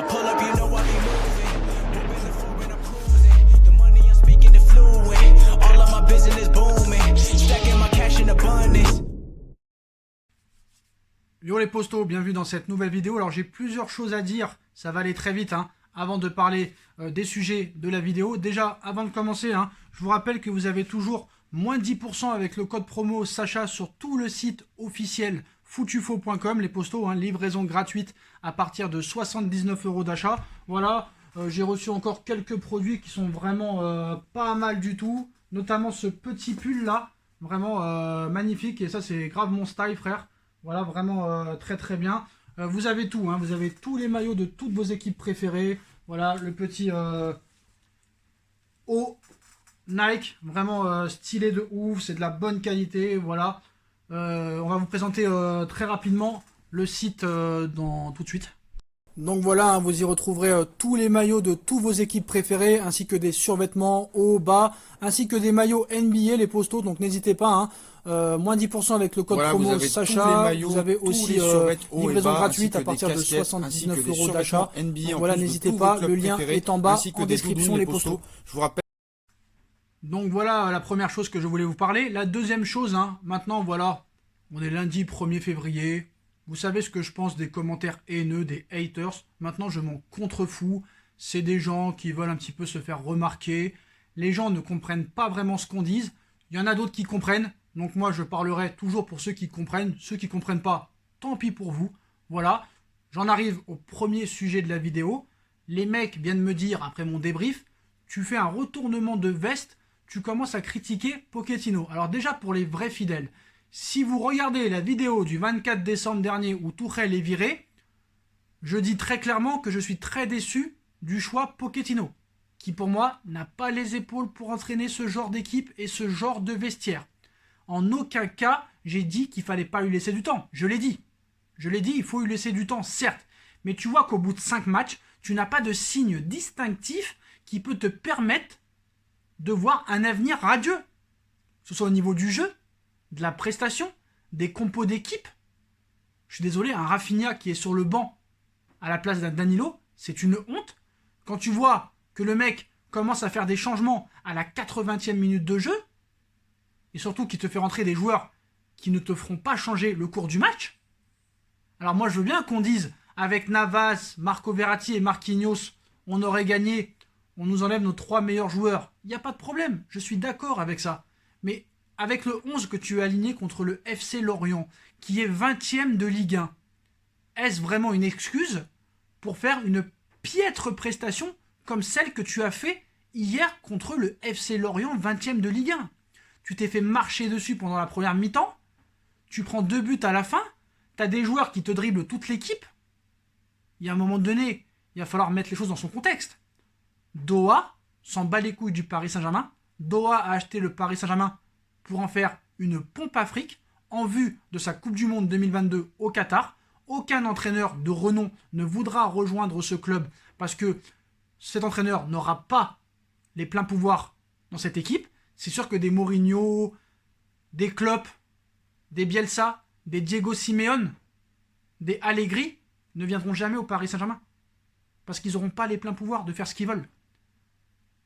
I pull up, you know I be moving. Moving the floor and I'm cruising. The money I'm speaking is fluent. All of my business booming. Stacking my cash in abundance. Yo les postos, bienvenue dans cette nouvelle vidéo. Alors j'ai plusieurs choses à dire, ça va aller très vite avant de parler des sujets de la vidéo. Déjà, avant de commencer, je vous rappelle que vous avez toujours moins 10% avec le code promo Sacha sur tout le site officiel foutufo.com. Les postos, livraison gratuite à partir de 79 € d'achat. Voilà, j'ai reçu encore quelques produits qui sont vraiment pas mal du tout. Notamment ce petit pull là, vraiment magnifique. Et ça c'est grave mon style frère. Voilà, vraiment très très bien. Vous avez tout, vous avez tous les maillots de toutes vos équipes préférées. Voilà, le petit haut Nike, vraiment stylé de ouf, c'est de la bonne qualité. Voilà, on va vous présenter très rapidement le site tout de suite. Donc voilà, vous y retrouverez tous les maillots de toutes vos équipes préférées, ainsi que des survêtements haut, bas, ainsi que des maillots NBA, les postos. Donc n'hésitez pas, moins 10% avec le code promo Sacha. Vous avez aussi livraison gratuite à partir de 79 € d'achat. Voilà, n'hésitez pas, le lien est en bas en description, les postos. Je vous rappelle. Donc voilà la première chose que je voulais vous parler. La deuxième chose, maintenant voilà, on est lundi 1er février. Vous savez ce que je pense des commentaires haineux, des haters. Maintenant, je m'en contrefous. C'est des gens qui veulent un petit peu se faire remarquer. Les gens ne comprennent pas vraiment ce qu'on dit. Il y en a d'autres qui comprennent. Donc moi, je parlerai toujours pour ceux qui comprennent. Ceux qui ne comprennent pas, tant pis pour vous. Voilà. J'en arrive au premier sujet de la vidéo. Les mecs viennent me dire, après mon débrief, tu fais un retournement de veste, tu commences à critiquer Pochettino. Alors déjà, pour les vrais fidèles, si vous regardez la vidéo du 24 décembre dernier où Tuchel est viré, je dis très clairement que je suis très déçu du choix Pochettino, qui pour moi n'a pas les épaules pour entraîner ce genre d'équipe et ce genre de vestiaire. En aucun cas, j'ai dit qu'il fallait pas lui laisser du temps. Je l'ai dit. Je l'ai dit, il faut lui laisser du temps, certes. Mais tu vois qu'au bout de 5 matchs, tu n'as pas de signe distinctif qui peut te permettre de voir un avenir radieux. Que ce soit au niveau du jeu, de la prestation, des compos d'équipe. Je suis désolé, un Rafinha qui est sur le banc à la place d'un Danilo, c'est une honte. Quand tu vois que le mec commence à faire des changements à la 80e minute de jeu, et surtout qu'il te fait rentrer des joueurs qui ne te feront pas changer le cours du match. Alors moi je veux bien qu'on dise, avec Navas, Marco Verratti et Marquinhos, on aurait gagné, on nous enlève nos 3 meilleurs joueurs. Il n'y a pas de problème, je suis d'accord avec ça. Mais avec le 11 que tu as aligné contre le FC Lorient, qui est 20e de Ligue 1, est-ce vraiment une excuse pour faire une piètre prestation comme celle que tu as fait hier contre le FC Lorient, 20e de Ligue 1? Tu t'es fait marcher dessus pendant la première mi-temps, tu prends 2 buts à la fin, tu as des joueurs qui te dribblent toute l'équipe. Il y a un moment donné, il va falloir mettre les choses dans son contexte. Doha s'en bat les couilles du Paris Saint-Germain. Doha a acheté le Paris Saint-Germain pour en faire une pompe à fric en vue de sa Coupe du Monde 2022 au Qatar. Aucun entraîneur de renom ne voudra rejoindre ce club parce que cet entraîneur n'aura pas les pleins pouvoirs dans cette équipe. C'est sûr que des Mourinho, des Klopp, des Bielsa, des Diego Simeone, des Allegri ne viendront jamais au Paris Saint-Germain parce qu'ils n'auront pas les pleins pouvoirs de faire ce qu'ils veulent.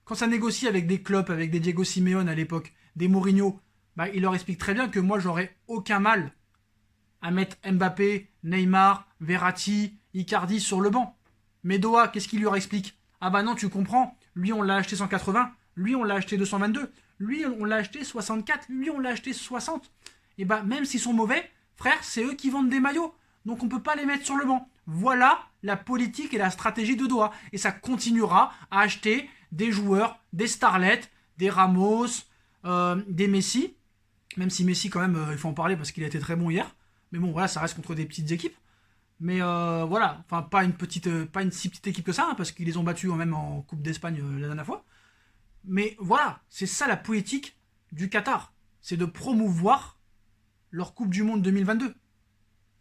Quand ça négocie avec des Klopp, avec des Diego Simeone à l'époque, des Mourinho, il leur explique très bien que moi, j'aurais aucun mal à mettre Mbappé, Neymar, Verratti, Icardi sur le banc. Mais Doha, qu'est-ce qu'il leur explique? Ah bah non, tu comprends, lui on l'a acheté 180, lui on l'a acheté 222, lui on l'a acheté 64, lui on l'a acheté 60. Et même s'ils sont mauvais, frère, c'est eux qui vendent des maillots. Donc on ne peut pas les mettre sur le banc. Voilà la politique et la stratégie de Doha. Et ça continuera à acheter des joueurs, des starlets, des Ramos, des Messi. Même si Messi, quand même, il faut en parler parce qu'il a été très bon hier. Mais bon, voilà, ça reste contre des petites équipes. Mais voilà, enfin, pas une si petite équipe que ça, parce qu'ils les ont battus même en Coupe d'Espagne la dernière fois. Mais voilà, c'est ça la politique du Qatar. C'est de promouvoir leur Coupe du Monde 2022.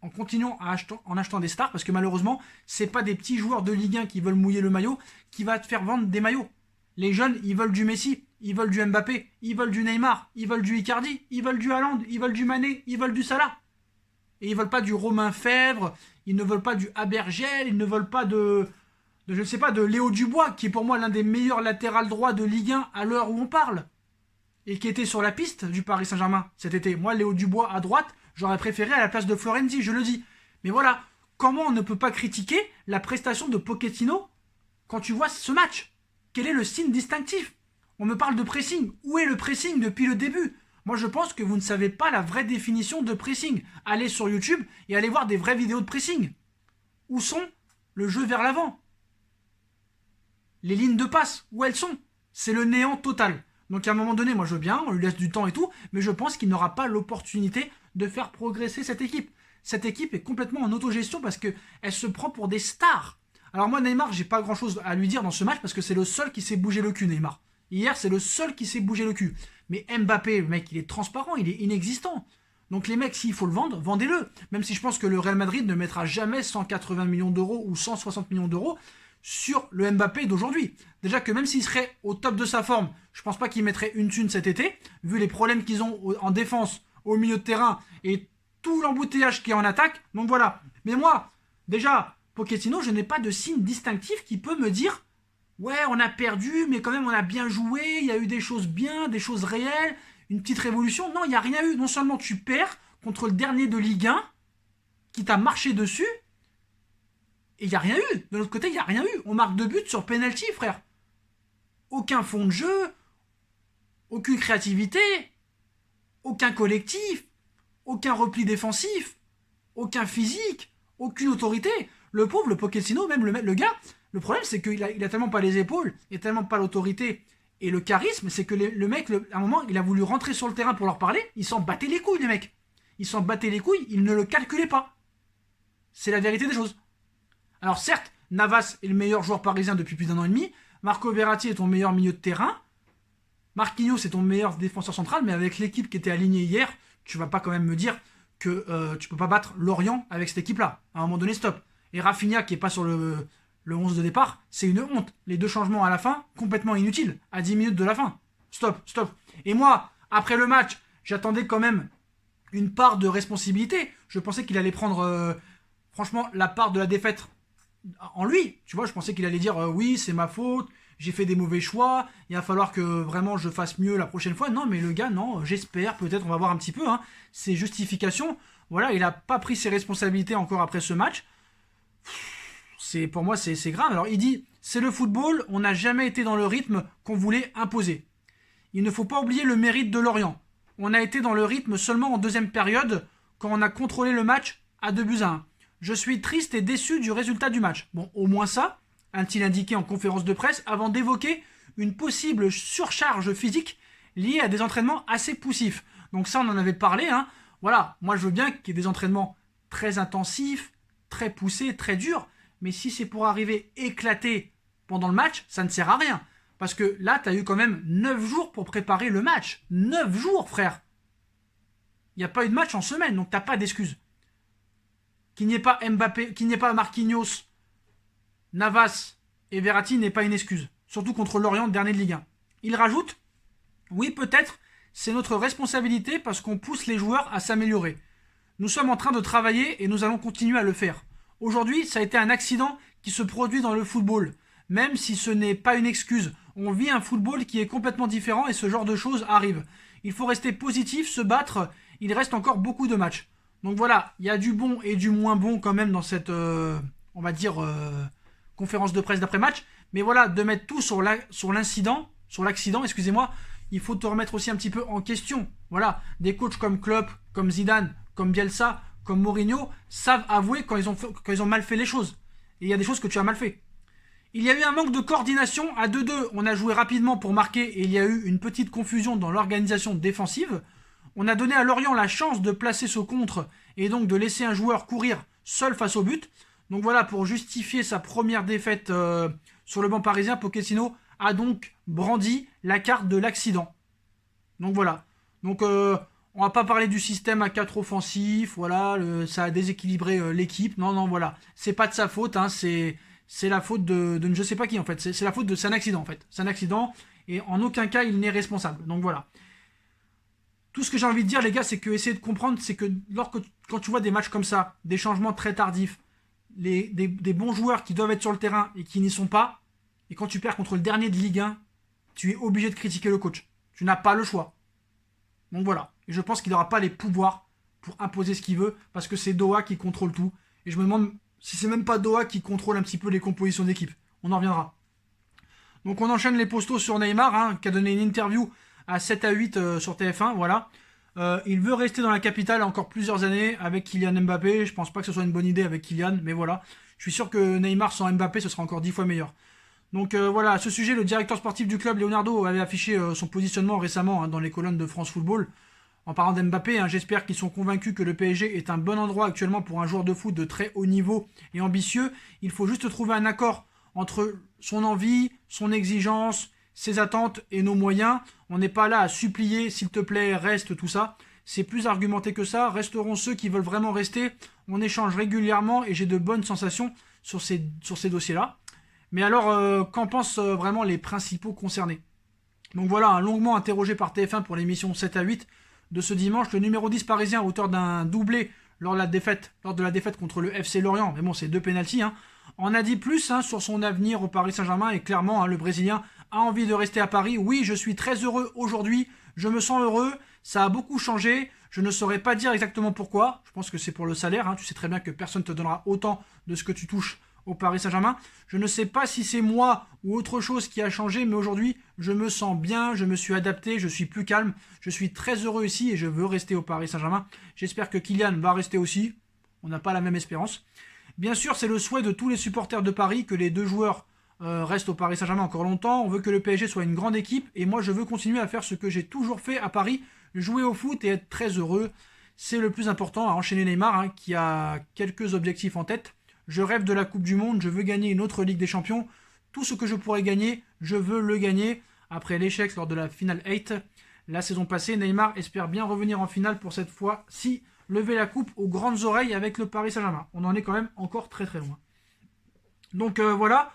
En continuant en achetant des stars, parce que malheureusement, c'est pas des petits joueurs de Ligue 1 qui veulent mouiller le maillot qui va te faire vendre des maillots. Les jeunes, ils veulent du Messi, ils veulent du Mbappé, ils veulent du Neymar, ils veulent du Icardi, ils veulent du Haaland, ils veulent du Mané, ils veulent du Salah. Et ils veulent pas du Romain Fèvre, ils ne veulent pas du Abergel, ils ne veulent pas de je ne sais pas, de Léo Dubois, qui est pour moi l'un des meilleurs latérales droits de Ligue 1 à l'heure où on parle, et qui était sur la piste du Paris Saint-Germain cet été. Moi, Léo Dubois à droite, j'aurais préféré à la place de Florenzi, je le dis. Mais voilà, comment on ne peut pas critiquer la prestation de Pochettino quand tu vois ce match? Quel est le signe distinctif? On me parle de pressing. Où est le pressing depuis le début? Moi, je pense que vous ne savez pas la vraie définition de pressing. Allez sur YouTube et allez voir des vraies vidéos de pressing. Où sont le jeu vers l'avant? Les lignes de passe, où elles sont? C'est le néant total. Donc à un moment donné, moi je veux bien, on lui laisse du temps et tout, mais je pense qu'il n'aura pas l'opportunité de faire progresser cette équipe. Cette équipe est complètement en autogestion parce qu'elle se prend pour des stars. Alors moi, Neymar, j'ai pas grand-chose à lui dire dans ce match parce que c'est le seul qui s'est bougé le cul, Neymar. Hier, c'est le seul qui s'est bougé le cul. Mais Mbappé, le mec, il est transparent, il est inexistant. Donc les mecs, s'il faut le vendre, vendez-le. Même si je pense que le Real Madrid ne mettra jamais 180 millions d'euros ou 160 millions d'euros sur le Mbappé d'aujourd'hui. Déjà que même s'il serait au top de sa forme, je pense pas qu'il mettrait une thune cet été, vu les problèmes qu'ils ont en défense, au milieu de terrain et tout l'embouteillage qui est en attaque. Donc voilà. Mais moi, déjà, Pochettino, je n'ai pas de signe distinctif qui peut me dire ouais, on a perdu, mais quand même on a bien joué, il y a eu des choses bien, des choses réelles, une petite révolution. Non, il n'y a rien eu. Non seulement tu perds contre le dernier de Ligue 1 qui t'a marché dessus, et il n'y a rien eu. De l'autre côté, il n'y a rien eu. On marque 2 buts sur penalty, frère. Aucun fond de jeu, aucune créativité, aucun collectif, aucun repli défensif, aucun physique, aucune autorité. Le pauvre, le Pochettino, même le gars, le problème c'est qu'il a tellement pas les épaules, et tellement pas l'autorité et le charisme, c'est que le mec, à un moment, il a voulu rentrer sur le terrain pour leur parler, il s'en battait les couilles, les mecs. Il s'en battait les couilles, il ne le calculait pas. C'est la vérité des choses. Alors certes, Navas est le meilleur joueur parisien depuis plus d'1 an et demi, Marco Verratti est ton meilleur milieu de terrain, Marquinhos est ton meilleur défenseur central, mais avec l'équipe qui était alignée hier, tu vas pas quand même me dire que tu peux pas battre Lorient avec cette équipe-là. À un moment donné, stop. Et Rafinha qui est pas sur le 11 de départ, c'est une honte. Les 2 changements à la fin, complètement inutiles, à 10 minutes de la fin. Stop, stop. Et moi, après le match, j'attendais quand même une part de responsabilité. Je pensais qu'il allait prendre, franchement, la part de la défaite en lui. Tu vois, je pensais qu'il allait dire oui, c'est ma faute, j'ai fait des mauvais choix, il va falloir que vraiment je fasse mieux la prochaine fois. Non, mais le gars, non, j'espère, peut-être, on va voir un petit peu, hein, ses justifications. Voilà, il n'a pas pris ses responsabilités encore après ce match. Pour moi, c'est grave. Alors, il dit, c'est le football, on n'a jamais été dans le rythme qu'on voulait imposer. Il ne faut pas oublier le mérite de Lorient. On a été dans le rythme seulement en deuxième période, quand on a contrôlé le match à 2-1. Je suis triste et déçu du résultat du match. Bon, au moins ça, a-t-il indiqué en conférence de presse, avant d'évoquer une possible surcharge physique liée à des entraînements assez poussifs. Donc ça, on en avait parlé, hein. Voilà, moi je veux bien qu'il y ait des entraînements très intensifs, très poussés, très durs, mais si c'est pour arriver éclaté pendant le match, ça ne sert à rien. Parce que là, tu as eu quand même 9 jours pour préparer le match. 9 jours, frère. Il n'y a pas eu de match en semaine, donc tu n'as pas d'excuses. Qu'il n'y ait pas Mbappé, qu'il n'y ait pas Marquinhos, Navas et Verratti n'est pas une excuse. Surtout contre Lorient, dernier de Ligue 1. Il rajoute, oui peut-être, c'est notre responsabilité parce qu'on pousse les joueurs à s'améliorer. Nous sommes en train de travailler et nous allons continuer à le faire. Aujourd'hui, ça a été un accident qui se produit dans le football. Même si ce n'est pas une excuse, on vit un football qui est complètement différent et ce genre de choses arrive. Il faut rester positif, se battre, il reste encore beaucoup de matchs. Donc voilà, il y a du bon et du moins bon quand même dans cette, on va dire, conférence de presse d'après-match. Mais voilà, de mettre tout sur l'accident, excusez-moi, il faut te remettre aussi un petit peu en question. Voilà, des coachs comme Klopp, comme Zidane, comme Bielsa, comme Mourinho, savent avouer quand ils ont mal fait les choses. Et il y a des choses que tu as mal fait. Il y a eu un manque de coordination à 2-2. On a joué rapidement pour marquer et il y a eu une petite confusion dans l'organisation défensive. On a donné à Lorient la chance de placer ce contre et donc de laisser un joueur courir seul face au but. Donc voilà, pour justifier sa première défaite sur le banc parisien, Pochettino a donc brandi la carte de l'accident. Donc voilà. Donc on va pas parler du système à 4 offensif, voilà, ça a déséquilibré l'équipe. Non, voilà. C'est pas de sa faute, hein, c'est la faute de je sais pas qui en fait. C'est la faute c'est un accident en fait. C'est un accident et en aucun cas il n'est responsable. Donc voilà. Tout ce que j'ai envie de dire les gars, c'est que essayez de comprendre, c'est que quand tu vois des matchs comme ça, des changements très tardifs, des bons joueurs qui doivent être sur le terrain et qui n'y sont pas, et quand tu perds contre le dernier de Ligue 1, tu es obligé de critiquer le coach. Tu n'as pas le choix. Donc voilà. Et je pense qu'il n'aura pas les pouvoirs pour imposer ce qu'il veut, parce que c'est Doha qui contrôle tout. Et je me demande si c'est même pas Doha qui contrôle un petit peu les compositions d'équipe. On en reviendra. Donc on enchaîne les postos sur Neymar, qui a donné une interview à 7 à 8 sur TF1, voilà. Il veut rester dans la capitale encore plusieurs années avec Kylian Mbappé. Je pense pas que ce soit une bonne idée avec Kylian, mais voilà. Je suis sûr que Neymar sans Mbappé, ce sera encore 10 fois meilleur. Donc voilà, à ce sujet, le directeur sportif du club, Leonardo, avait affiché son positionnement récemment dans les colonnes de France Football. En parlant d'Mbappé, j'espère qu'ils sont convaincus que le PSG est un bon endroit actuellement pour un joueur de foot de très haut niveau et ambitieux. Il faut juste trouver un accord entre son envie, son exigence, ses attentes et nos moyens. On n'est pas là à supplier, s'il te plaît, reste, tout ça. C'est plus argumenté que ça. Resteront ceux qui veulent vraiment rester. On échange régulièrement et j'ai de bonnes sensations sur ces dossiers-là. Mais alors, qu'en pensent vraiment les principaux concernés? Donc voilà, longuement interrogé par TF1 pour l'émission 7 à 8 de ce dimanche, le numéro 10 parisien, auteur d'un doublé lors de la défaite contre le FC Lorient, mais bon, c'est 2 pénaltys, en a dit plus sur son avenir au Paris Saint-Germain, et clairement, le Brésilien a envie de rester à Paris. Oui, je suis très heureux aujourd'hui, je me sens heureux, ça a beaucoup changé, je ne saurais pas dire exactement pourquoi, je pense que c'est pour le salaire, tu sais très bien que personne ne te donnera autant de ce que tu touches au Paris Saint-Germain. Je ne sais pas si c'est moi ou autre chose qui a changé, mais aujourd'hui, je me sens bien, je me suis adapté, je suis plus calme, je suis très heureux ici et je veux rester au Paris Saint-Germain. J'espère que Kylian va rester aussi, on n'a pas la même espérance. Bien sûr, c'est le souhait de tous les supporters de Paris que les 2 joueurs restent au Paris Saint-Germain encore longtemps. On veut que le PSG soit une grande équipe et moi, je veux continuer à faire ce que j'ai toujours fait à Paris, jouer au foot et être très heureux. C'est le plus important, à enchaîner Neymar, qui a quelques objectifs en tête. Je rêve de la Coupe du Monde, je veux gagner une autre Ligue des Champions. Tout ce que je pourrais gagner, je veux le gagner. Après l'échec lors de la Final 8, la saison passée, Neymar espère bien revenir en finale pour cette fois-ci, lever la coupe aux grandes oreilles avec le Paris Saint-Germain. On en est quand même encore très très loin. Donc voilà,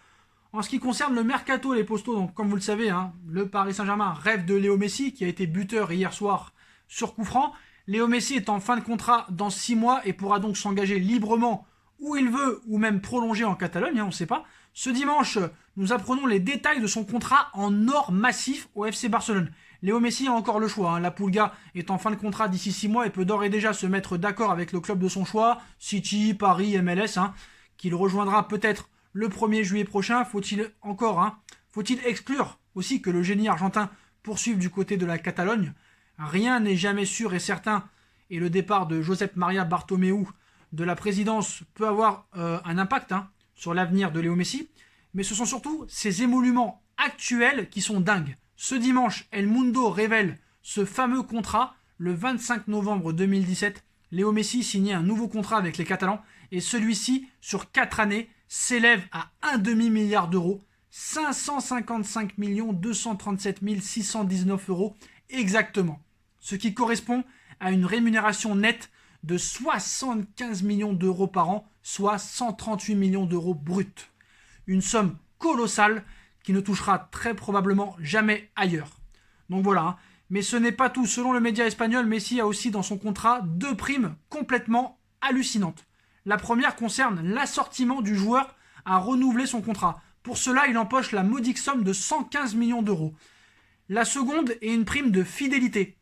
en ce qui concerne le mercato, les postos, donc comme vous le savez, le Paris Saint-Germain rêve de Léo Messi, qui a été buteur hier soir sur coup franc. Léo Messi est en fin de contrat dans 6 mois et pourra donc s'engager librement où il veut, ou même prolonger en Catalogne, on ne sait pas. Ce dimanche, nous apprenons les détails de son contrat en or massif au FC Barcelone. Léo Messi a encore le choix, la Pulga est en fin de contrat d'ici 6 mois et peut d'ores et déjà se mettre d'accord avec le club de son choix, City, Paris, MLS, qu'il rejoindra peut-être le 1er juillet prochain. Faut-il exclure aussi que le génie argentin poursuive du côté de la Catalogne? Rien n'est jamais sûr et certain, et le départ de Josep Maria Bartomeu de la présidence peut avoir un impact sur l'avenir de Léo Messi, mais ce sont surtout ses émoluments actuels qui sont dingues. Ce dimanche, El Mundo révèle ce fameux contrat. Le 25 novembre 2017, Léo Messi signait un nouveau contrat avec les Catalans, et celui-ci, sur 4 années, s'élève à un demi-milliard d'euros, 555 237 619 euros exactement, ce qui correspond à une rémunération nette de 75 millions d'euros par an, soit 138 millions d'euros bruts. Une somme colossale qui ne touchera très probablement jamais ailleurs. Donc voilà, mais ce n'est pas tout. Selon le média espagnol, Messi a aussi dans son contrat 2 primes complètement hallucinantes. La première concerne l'assortiment du joueur à renouveler son contrat. Pour cela, il empoche la modique somme de 115 millions d'euros. La seconde est une prime de fidélité.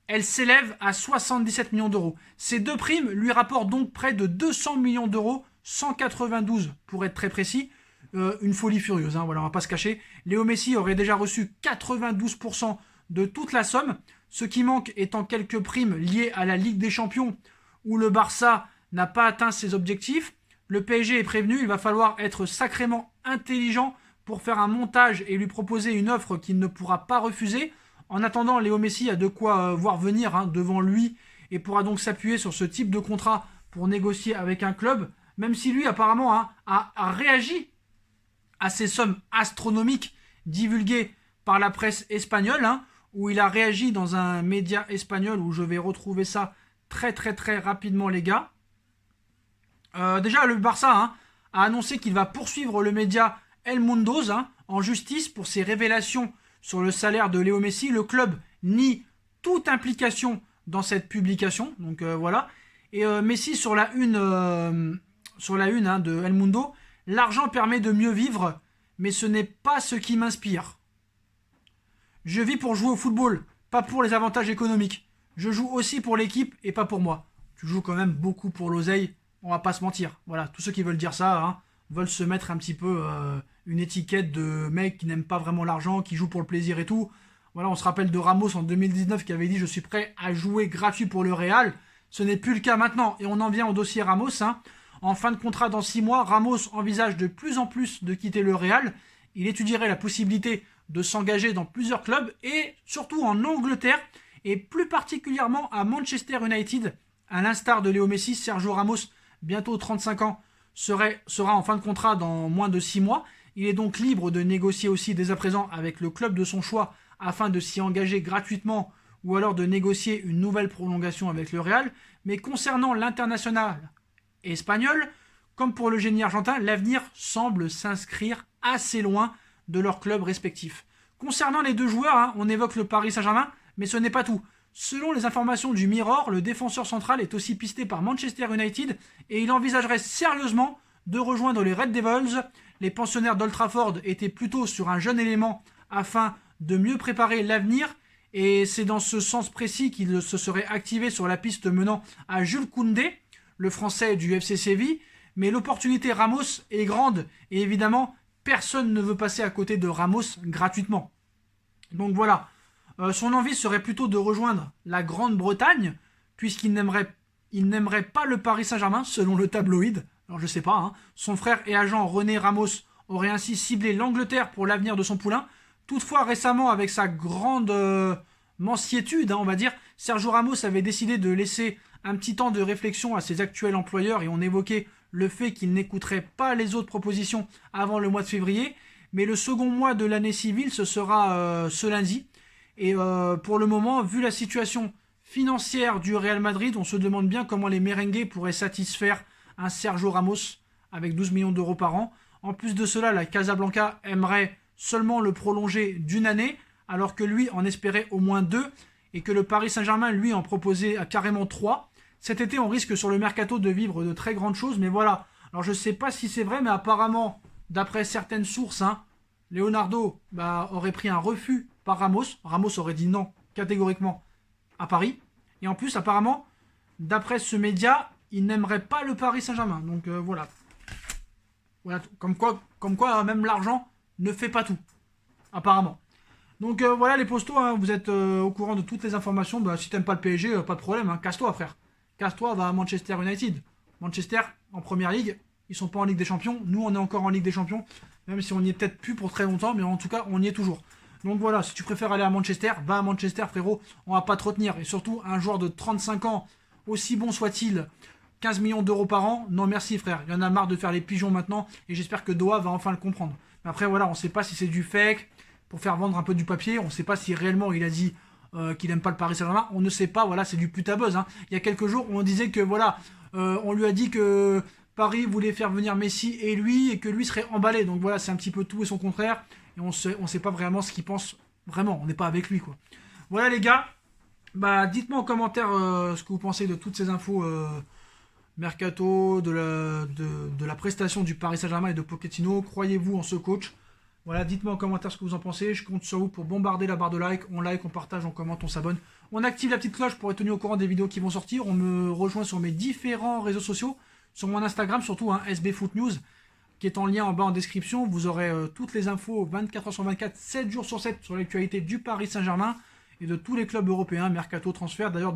Elle s'élève à 77 millions d'euros. Ces 2 primes lui rapportent donc près de 200 millions d'euros, 192 pour être très précis. Une folie furieuse, voilà, on va pas se cacher. Léo Messi aurait déjà reçu 92% de toute la somme. Ce qui manque étant quelques primes liées à la Ligue des Champions, où le Barça n'a pas atteint ses objectifs. Le PSG est prévenu, il va falloir être sacrément intelligent pour faire un montage et lui proposer une offre qu'il ne pourra pas refuser. En attendant, Léo Messi a de quoi voir venir devant lui et pourra donc s'appuyer sur ce type de contrat pour négocier avec un club, même si lui apparemment a réagi à ces sommes astronomiques divulguées par la presse espagnole, où il a réagi dans un média espagnol, où je vais retrouver ça très très très rapidement les gars. Déjà le Barça a annoncé qu'il va poursuivre le média El Mundo en justice pour ses révélations sur le salaire de Léo Messi. Le club nie toute implication dans cette publication. Donc voilà. Et Messi sur la une sur la une de El Mundo. L'argent permet de mieux vivre, mais ce n'est pas ce qui m'inspire. Je vis pour jouer au football, pas pour les avantages économiques. Je joue aussi pour l'équipe et pas pour moi. Tu joues quand même beaucoup pour l'oseille, on va pas se mentir. Voilà, tous ceux qui veulent dire ça, veulent se mettre un petit peu une étiquette de mec qui n'aime pas vraiment l'argent, qui joue pour le plaisir et tout. Voilà, on se rappelle de Ramos en 2019 qui avait dit « Je suis prêt à jouer gratuit pour le Real ». Ce n'est plus le cas maintenant. Et on en vient au dossier Ramos. En fin de contrat dans 6 mois, Ramos envisage de plus en plus de quitter le Real. Il étudierait la possibilité de s'engager dans plusieurs clubs et surtout en Angleterre et plus particulièrement à Manchester United. À l'instar de Léo Messi, Sergio Ramos, bientôt 35 ans, sera en fin de contrat dans moins de 6 mois. Il est donc libre de négocier aussi dès à présent avec le club de son choix afin de s'y engager gratuitement ou alors de négocier une nouvelle prolongation avec le Real. Mais concernant l'international espagnol, comme pour le génie argentin, l'avenir semble s'inscrire assez loin de leurs clubs respectifs. Concernant les deux joueurs, on évoque le Paris Saint-Germain, mais ce n'est pas tout. Selon les informations du Mirror, le défenseur central est aussi pisté par Manchester United et il envisagerait sérieusement de rejoindre les Red Devils. Les pensionnaires d'Old Trafford étaient plutôt sur un jeune élément afin de mieux préparer l'avenir et c'est dans ce sens précis qu'il se serait activé sur la piste menant à Jules Koundé, le français du FC Séville. Mais l'opportunité Ramos est grande et évidemment personne ne veut passer à côté de Ramos gratuitement. Donc voilà. Son envie serait plutôt de rejoindre la Grande-Bretagne, puisqu'il n'aimerait pas le Paris Saint-Germain, selon le tabloïd. Alors je sais pas, Son frère et agent René Ramos aurait ainsi ciblé l'Angleterre pour l'avenir de son poulain. Toutefois, récemment, avec sa grande mansiétude, on va dire, Sergio Ramos avait décidé de laisser un petit temps de réflexion à ses actuels employeurs et on évoquait le fait qu'il n'écouterait pas les autres propositions avant le mois de février. Mais le second mois de l'année civile, ce sera ce lundi. Et pour le moment, vu la situation financière du Real Madrid, on se demande bien comment les merengues pourraient satisfaire un Sergio Ramos avec 12 millions d'euros par an. En plus de cela, la Casablanca aimerait seulement le prolonger d'une année, alors que lui en espérait au moins 2, et que le Paris Saint-Germain, lui, en proposait carrément 3. Cet été, on risque sur le mercato de vivre de très grandes choses, mais voilà. Alors je ne sais pas si c'est vrai, mais apparemment, d'après certaines sources, Leonardo aurait pris un refus par Ramos. Ramos aurait dit non catégoriquement à Paris. Et en plus, apparemment, d'après ce média, il n'aimerait pas le Paris Saint-Germain. Donc voilà. Voilà. Comme quoi même l'argent ne fait pas tout. Apparemment. Donc voilà les postos, vous êtes au courant de toutes les informations. Si t'aimes pas le PSG, pas de problème. Casse-toi frère. Casse-toi, va à Manchester United. Manchester en première ligue. Ils sont pas en Ligue des Champions. Nous, on est encore en Ligue des Champions. Même si on n'y est peut-être plus pour très longtemps. Mais en tout cas, on y est toujours. Donc voilà, si tu préfères aller à Manchester, va à Manchester frérot, on va pas te retenir. Et surtout, un joueur de 35 ans, aussi bon soit-il, 15 millions d'euros par an, non merci frère. Il y en a marre de faire les pigeons maintenant, et j'espère que Doha va enfin le comprendre. Mais après voilà, on sait pas si c'est du fake, pour faire vendre un peu du papier, on sait pas si réellement il a dit qu'il aime pas le Paris Saint-Germain, on ne sait pas, voilà, c'est du putabuzz. Il y a quelques jours, on disait que voilà, on lui a dit que Paris voulait faire venir Messi et que lui serait emballé. Donc voilà, c'est un petit peu tout et son contraire. Et on sait pas vraiment ce qu'il pense vraiment. On n'est pas avec lui, quoi. Voilà, les gars. Dites-moi en commentaire ce que vous pensez de toutes ces infos mercato, de la prestation du Paris Saint-Germain et de Pochettino. Croyez-vous en ce coach? Voilà, dites-moi en commentaire ce que vous en pensez. Je compte sur vous pour bombarder la barre de like. On like, on partage, on commente, on s'abonne. On active la petite cloche pour être tenu au courant des vidéos qui vont sortir. On me rejoint sur mes différents réseaux sociaux. Sur mon Instagram, surtout, SB Foot News, qui est en lien en bas en description. Vous aurez toutes les infos 24h sur 24, 7 jours sur 7 sur l'actualité du Paris Saint-Germain et de tous les clubs européens, mercato, transfert. D'ailleurs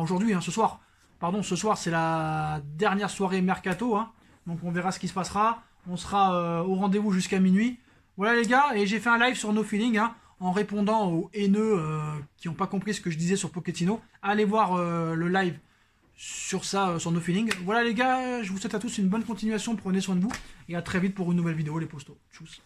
aujourd'hui, ce soir c'est la dernière soirée mercato, donc on verra ce qui se passera. On sera au rendez-vous jusqu'à minuit. Voilà les gars, et j'ai fait un live sur No Feeling en répondant aux haineux qui n'ont pas compris ce que je disais sur Pochettino. Allez voir le live sur ça, sur No Feeling. Voilà les gars, je vous souhaite à tous une bonne continuation, prenez soin de vous, et à très vite pour une nouvelle vidéo les postos. Tchuss.